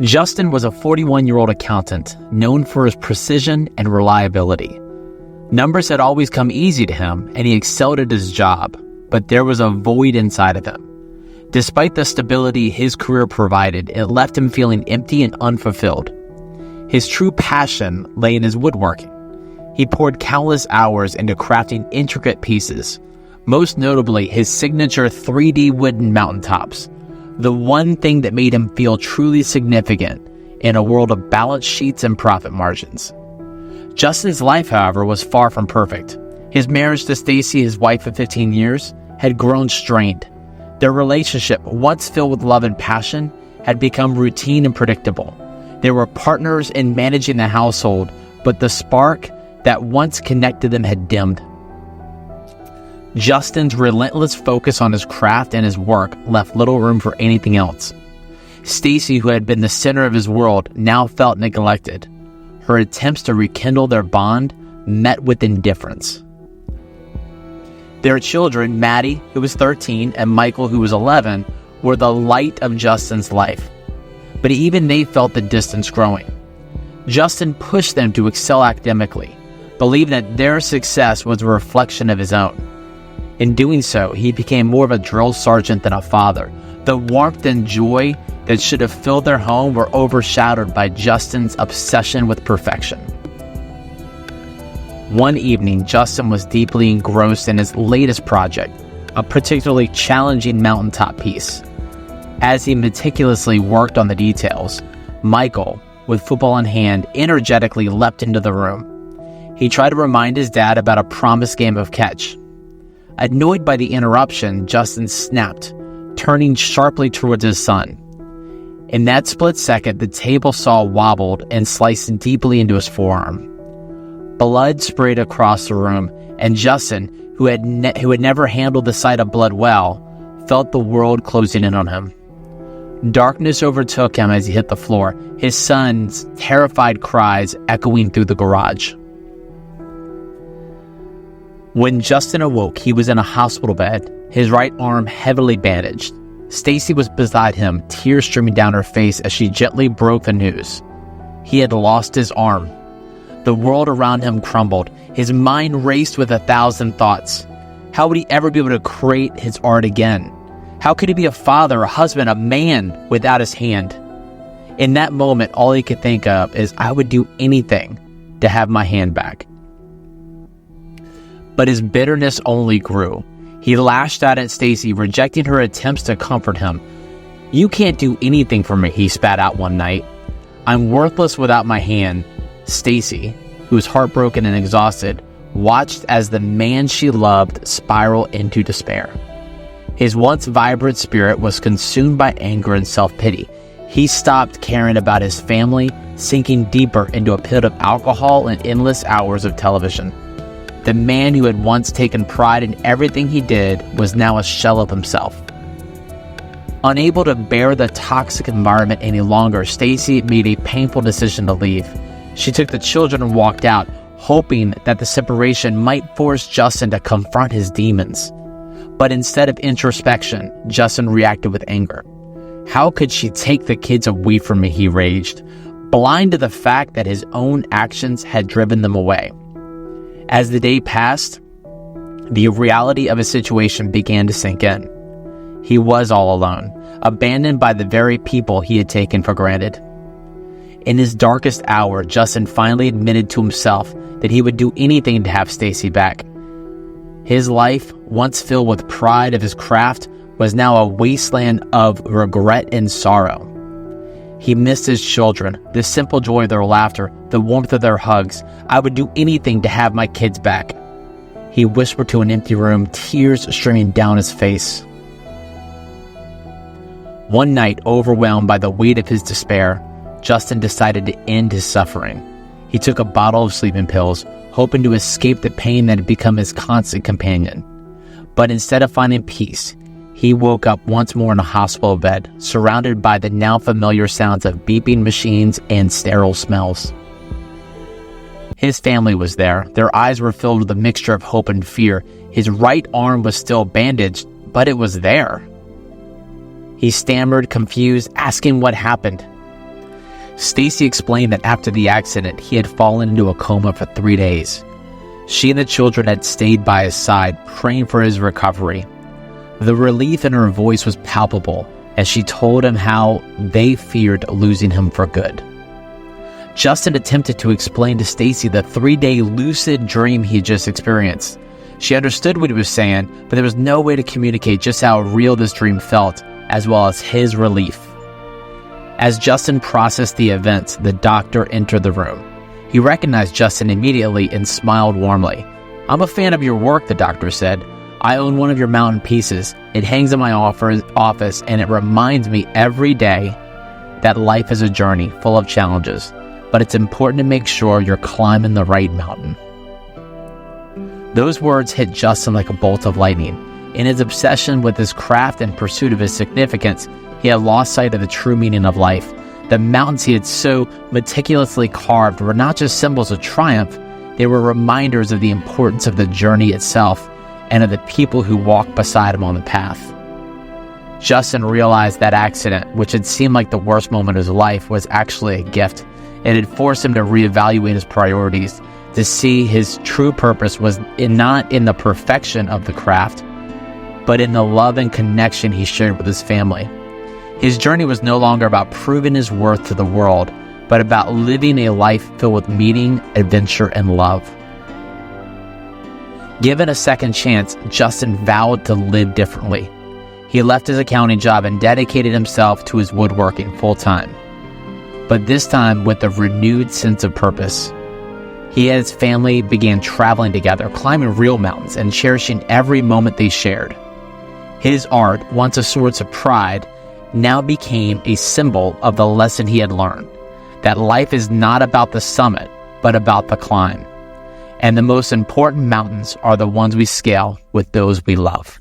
Justin was a 41-year-old accountant known for his precision and reliability. Numbers had always come easy to him, and he excelled at his job, but there was a void inside of him. Despite the stability his career provided, it left him feeling empty and unfulfilled. His true passion lay in his woodworking. He poured countless hours into crafting intricate pieces, most notably his signature 3D wooden mountaintops, the one thing that made him feel truly significant in a world of balance sheets and profit margins. Justin's life, however, was far from perfect. His marriage to Stacy, his wife of 15 years, had grown strained. Their relationship, once filled with love and passion, had become routine and predictable. They were partners in managing the household, but the spark that once connected them had dimmed. Justin's relentless focus on his craft and his work left little room for anything else. Stacy, who had been the center of his world, now felt neglected. Her attempts to rekindle their bond met with indifference. Their children, Maddie, who was 13, and Michael, who was 11, were the light of Justin's life. But even they felt the distance growing. Justin pushed them to excel academically, believing that their success was a reflection of his own. In doing so, he became more of a drill sergeant than a father. The warmth and joy that should have filled their home were overshadowed by Justin's obsession with perfection. One evening, Justin was deeply engrossed in his latest project, a particularly challenging mountaintop piece. As he meticulously worked on the details, Michael, with football in hand, energetically leapt into the room. He tried to remind his dad about a promised game of catch. Annoyed by the interruption, Justin snapped, turning sharply towards his son. In that split second, the table saw wobbled and sliced deeply into his forearm. Blood sprayed across the room, and Justin, who had never handled the sight of blood well, felt the world closing in on him. Darkness overtook him as he hit the floor, his son's terrified cries echoing through the garage. When Justin awoke, he was in a hospital bed, his right arm heavily bandaged. Stacy was beside him, tears streaming down her face as she gently broke the news. He had lost his arm. The world around him crumbled. His mind raced with 1,000 thoughts. How would he ever be able to create his art again? How could he be a father, a husband, a man without his hand? In that moment, all he could think of is, I would do anything to have my hand back. But his bitterness only grew. He lashed out at Stacy, rejecting her attempts to comfort him. You can't do anything for me, he spat out one night. I'm worthless without my hand. Stacy, who was heartbroken and exhausted, watched as the man she loved spiral into despair. His once vibrant spirit was consumed by anger and self-pity. He stopped caring about his family, sinking deeper into a pit of alcohol and endless hours of television. The man who had once taken pride in everything he did was now a shell of himself. Unable to bear the toxic environment any longer, Stacy made a painful decision to leave. She took the children and walked out, hoping that the separation might force Justin to confront his demons. But instead of introspection, Justin reacted with anger. How could she take the kids away from me, he raged, blind to the fact that his own actions had driven them away. As the day passed, the reality of his situation began to sink in. He was all alone, abandoned by the very people he had taken for granted. In his darkest hour, Justin finally admitted to himself that he would do anything to have Stacy back. His life, once filled with pride of his craft, was now a wasteland of regret and sorrow. He missed his children, the simple joy of their laughter, the warmth of their hugs. I would do anything to have my kids back. He whispered to an empty room, tears streaming down his face. One night, overwhelmed by the weight of his despair, Justin decided to end his suffering. He took a bottle of sleeping pills, hoping to escape the pain that had become his constant companion. But instead of finding peace, he woke up once more in a hospital bed, surrounded by the now familiar sounds of beeping machines and sterile smells. His family was there. Their eyes were filled with a mixture of hope and fear. His right arm was still bandaged, but it was there. He stammered, confused, asking what happened. Stacy explained that after the accident, he had fallen into a coma for 3 days. She and the children had stayed by his side, praying for his recovery. The relief in her voice was palpable as she told him how they feared losing him for good. Justin attempted to explain to Stacy the 3-day lucid dream he had just experienced. She understood what he was saying, but there was no way to communicate just how real this dream felt, as well as his relief. As Justin processed the events, the doctor entered the room. He recognized Justin immediately and smiled warmly. "I'm a fan of your work," the doctor said. "I own one of your mountain pieces. It hangs in my office, and it reminds me every day that life is a journey full of challenges, but it's important to make sure you're climbing the right mountain." Those words hit Justin like a bolt of lightning. In his obsession with his craft and pursuit of his significance, he had lost sight of the true meaning of life. The mountains he had so meticulously carved were not just symbols of triumph, they were reminders of the importance of the journey itself and of the people who walked beside him on the path. Justin realized that accident, which had seemed like the worst moment of his life, was actually a gift. It had forced him to reevaluate his priorities, to see his true purpose was not in the perfection of the craft, but in the love and connection he shared with his family. His journey was no longer about proving his worth to the world, but about living a life filled with meaning, adventure, and love. Given a second chance, Justin vowed to live differently. He left his accounting job and dedicated himself to his woodworking full-time, but this time with a renewed sense of purpose. He and his family began traveling together, climbing real mountains, and cherishing every moment they shared. His art, once a source of pride, now became a symbol of the lesson he had learned, that life is not about the summit, but about the climb. And the most important mountains are the ones we scale with those we love.